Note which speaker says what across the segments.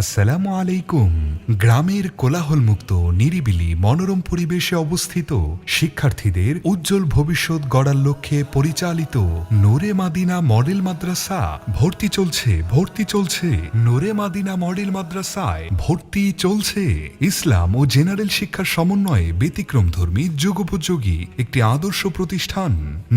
Speaker 1: আসসালামু আলাইকুম। গ্রামের কোলাহলমুক্ত নিরিবিলি মনোরম পরিবেশে অবস্থিত শিক্ষার্থীদের উজ্জ্বল ভবিষ্যৎ গড়ার লক্ষ্যে পরিচালিত নূরে মাদিনা মডেল মাদ্রাসা ভর্তি চলছে। নূরে মাদিনা মডেল মাদ্রাসায় ভর্তি চলছে। ইসলাম ও জেনারেল শিক্ষার সমন্বয়ে ব্যতিক্রমধর্মী যুগোপযোগী একটি আদর্শ প্রতিষ্ঠান।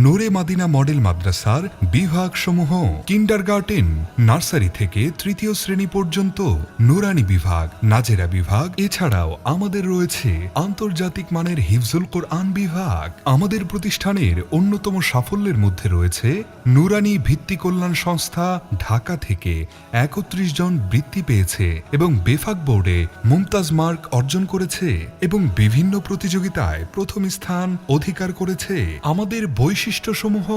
Speaker 1: নূরে মাদিনা মডেল মাদ্রাসার বিভাগসমূহ: কিন্ডারগার্টেন, নার্সারি থেকে তৃতীয় শ্রেণী পর্যন্ত, নুরানি বিভাগ, নাজেরা বিভাগ, এছাড়াও আমাদের রয়েছে আন্তর্জাতিক মানের হিফজুল কোরআন বিভাগ। আমাদের প্রতিষ্ঠানের অন্যতম সাফল্যের মধ্যে রয়েছে নুরানি ভিত্তি কল্যাণ সংস্থা ঢাকা থেকে ৩১ জন বৃত্তি পেয়েছে এবং বেফাক বোর্ডে মুমতাজ মার্ক অর্জন করেছে এবং বিভিন্ন প্রতিযোগিতায় প্রথম স্থান অধিকার করেছে। আমাদের বৈশিষ্ট্যসমূহ: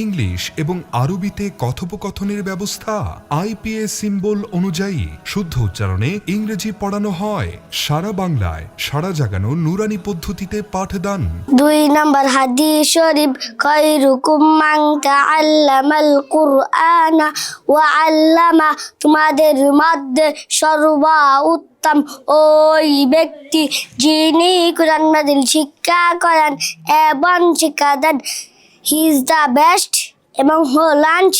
Speaker 1: ইংলিশ এবং আরবিতে কথোপকথনের ব্যবস্থা, আইপিএস সিম্বল অনুযায়ী শুদ্ধ উচ্চারণে ইংরেজি পড়ানো হয়। সারা বাংলায় সারা জাগানো নুরানি পদ্ধতিতে পাঠদান।
Speaker 2: 2 নম্বর হাদিস শরীফ, খায়রুকুম মান তাআল্লামাল কুরআনা ওয়া আল্লামা, তোমাদের মধ্যে সর্বোত্তম ওই ব্যক্তি যিনি কুরআন নাযিল শিক্ষা করেন এবং শিক্ষা দেন। হি ইজ দ্য বেস্ট এবং হো lunch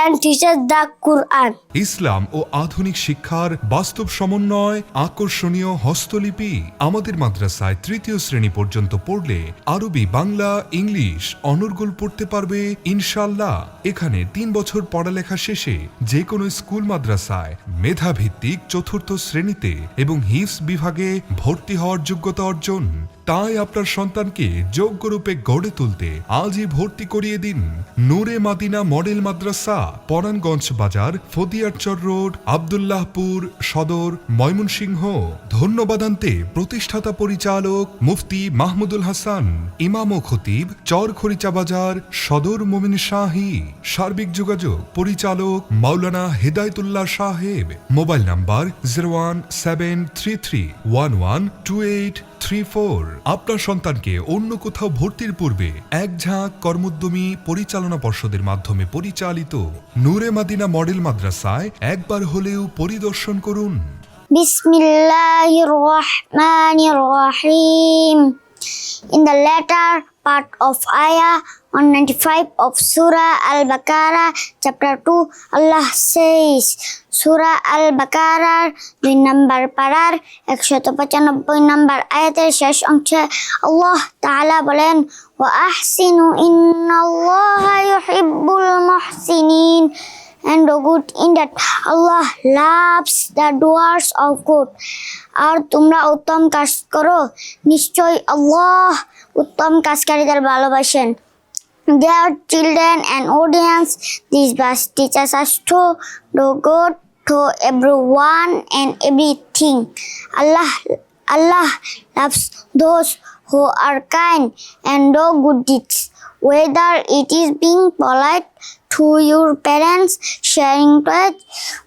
Speaker 2: and teaches the Quran.
Speaker 1: ইসলাম ও আধুনিক শিক্ষার বাস্তব সমন্বয়, আকর্ষণীয় হস্তলিপি। আমাদের মাদ্রাসায় তৃতীয় শ্রেণী পর্যন্ত পড়লে আরবি, বাংলা, ইংলিশ অনর্গল পড়তে পারবে ইনশাআল্লাহ। এখানে 3 বছর পড়ালেখা শেষে যে কোনো স্কুল মাদ্রাসায় মেধাভিত্তিক চতুর্থ শ্রেণীতে এবং হিফজ বিভাগে ভর্তি হওয়ার যোগ্যতা অর্জন। তাই আপনার সন্তানকে যোগ্যরূপে গড়ে তুলতে আজই ভর্তি করিয়ে দিন। নূরে মাদিনা মডেল মাদ্রাসা, পরাণগঞ্জ বাজার, ফদিয়ারচর রোড, আব্দুল্লাহপুর সদর, ময়মনসিংহ। ধন্যবাদান্তে প্রতিষ্ঠাতা পরিচালক মুফতি মাহমুদুল হাসান, ইমাম ও খতিব, চরখরিচা বাজার, সদর মোমিন শাহী। সার্বিক যোগাযোগ পরিচালক মাওলানা হেদায়েতুল্লাহ সাহেব। Mobile number 01733112834। আপনার সন্তানকে অন্য কোথাও ভর্তির পূর্বে এক ঝাঁক কর্মোদ্যমী পরিচালনা পর্ষদের মাধ্যমে পরিচালিত নূরে মাদিনা মডেল মাদ্রাসায় একবার হলেও পরিদর্শন করুন।
Speaker 2: বিসমিল্লাহির রহমানির রহিম। In the latter part of Ayah 195 of Surah Al-Baqarah, chapter 2, Allah says, Surah Al-Baqarah 2 নম্বর পারার 195 নম্বর আয়াতের শেষ অংশে আল্লাহ তাআলা বলেন, ওয়া আহসিনু ইন্নাল্লাহা ইউহিব্বুল মুহসিনিন, and do good in that Allah loves the doers of good. আর তোমরা উত্তম কাজ করো, নিশ্চয় আল্লাহ উত্তম কাজকারীদের ভালোবাসেন। Dear children and audience, this verse teaches us to do good to everyone and everything. Allah loves those who are kind and do good deeds, whether it is being polite to your parents, sharing toys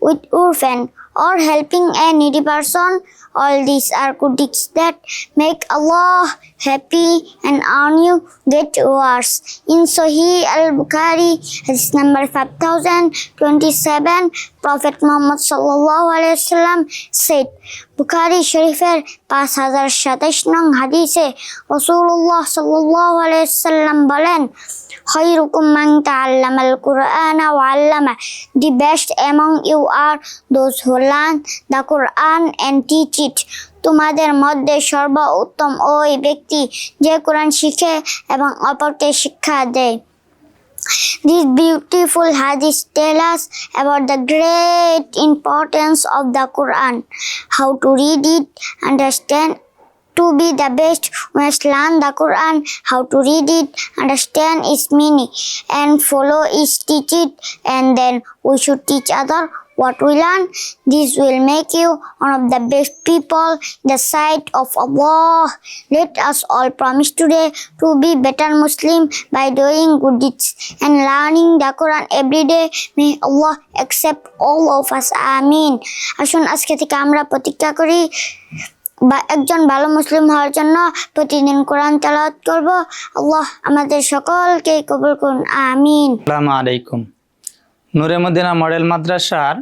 Speaker 2: with your friend, or helping a needy person. All these are good deeds that make Allah happy and earn you get rewards. In Sahih Al-Bukhari, hadith number 5027, Prophet Muhammad sallallahu alaihi wasallam said, Bukhari Sharifের 5027 নং হাদিসে রাসূলুল্লাহ sallallahu alaihi wasallam বলেন, খায়রুকুম মান তাআল্লামাল কুরআনা ওয়া আল্লামা, the best among you are those who learn the Quran and teach it. তোমাদের মধ্যে সর্বোত্তম ওই ব্যক্তি যে কোরআন শিখে এবং অপরকে শিক্ষা দেয়। This beautiful hadith tells us about the great importance of the Quran, how to read it, understand to be the best. We must learn the Quran, how to read it, understand its meaning, and follow its teaching, and then we should teach others what we learn. This will make you one of the best people in the sight of Allah. Let us all promise today to be better Muslim by doing good deeds and learning the Quran every day. May Allah accept all of us. Amin. আসুন আজকে থেকে আমরা প্রতিজ্ঞা করি বা একজন ভালো মুসলিম হওয়ার জন্য প্রতিদিন কোরআন তেলাওয়াত করব। আল্লাহ আমাদের সকলকে কবুল করুন। আমিন।
Speaker 3: আসসালামু আলাইকুম। নূরে মদিনা মডেল মাদ্রাসার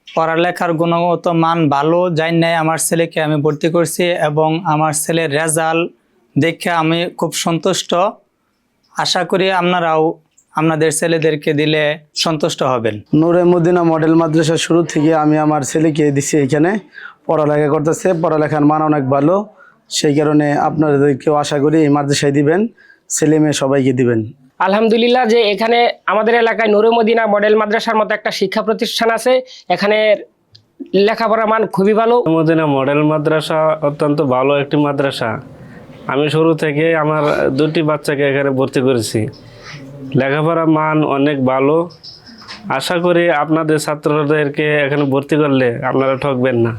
Speaker 3: পড়ালেখার গুণগত মান ভালো যাই নাই আমার ছেলেকে আমি ভর্তি করছি এবং আমার ছেলের রেজাল্ট দেখে আমি খুব সন্তুষ্ট। আশা করি আপনারাও আপনাদের ছেলেদেরকে দিলে সন্তুষ্ট হবেন।
Speaker 4: নূরে মদিনা মডেল মাদ্রাসা শুরু থেকে আমি আমার ছেলেকে দিছি, এখানে পড়ালেখা করতেছে, পড়ালেখার মান অনেক ভালো। সেই কারণে আপনাদেরকেও আশা করি এই মাদ্রাসায় দিবেন, ছেলে মেয়ে সবাইকে দিবেন।
Speaker 5: আলহামদুলিল্লাহ যে এখানে আমাদের এলাকায় নূরে মদিনা মডেল মাদ্রাসার মতো একটা শিক্ষা প্রতিষ্ঠান আছে, এখানে লেখাপড়ার মান খুবই ভালো।
Speaker 6: মদিনা মডেল মাদ্রাসা অত্যন্ত ভালো একটি মাদ্রাসা। আমি শুরু থেকে আমার 2টি বাচ্চাকে এখানে ভর্তি করেছি। লেখাপড়ার মান অনেক ভালো। আশা করি আপনাদের ছাত্রদেরকে এখানে ভর্তি করলে আপনারা ঠকবেন না।